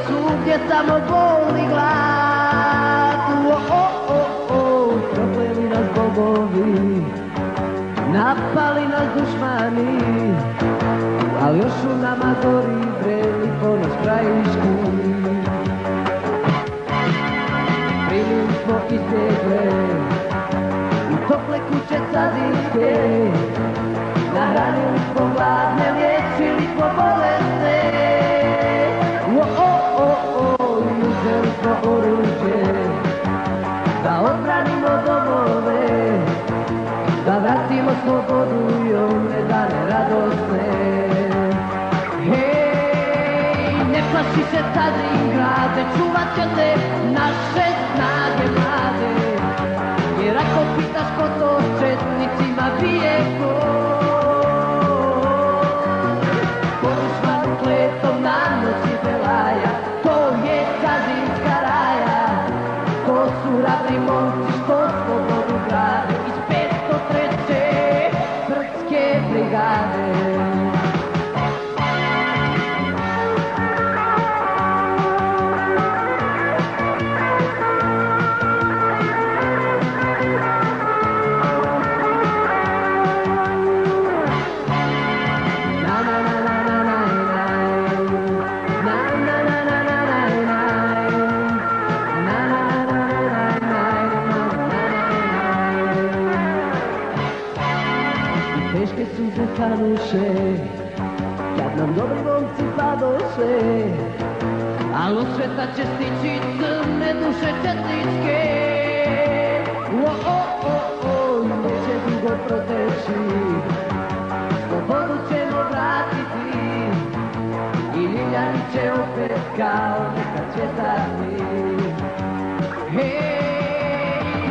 svugdje samo bol i glad. Prokleli nas bogovi, napali nas dušmani, ali još u nama gori vreli ponos krajiški. Primili smo izbjegle u tople kuće carinske, nahranili smo gladne, liječili smo bolesne. Uzeli smo oružje da odbranimo domove, da vratimo slobodu i one dane radosne. Hej, ne plaši se Stalingrade, čuvat će te naše snage mlade, jer ako pitaš ko to s četnicima bije ko dušmanu kletom nanosi belaja, to je Kazinska raja, to su hrabri momci što slobodu grade iz 503. srpske brigade. Teške suze kanuše, kad nam dobri momci padoše, al od sveta će stići crne duše četničke. Neće dugo proteći, slobodu ćemo vratiti i ljiljani će opet kao nekad cvjetati. Hej,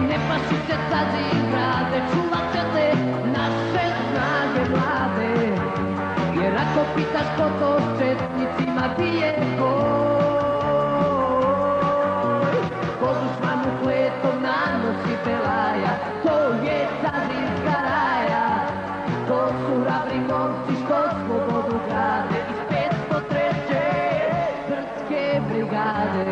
ne plaši se Stalingrade, čuvat će te naše snage mlade, jer ako pitaš ko to s četnicima bije ko dušmanu kletom nanosi belaja, to je Kazinska raja, to su hrabri momci što slobodu grade iz 503. srpske brigade.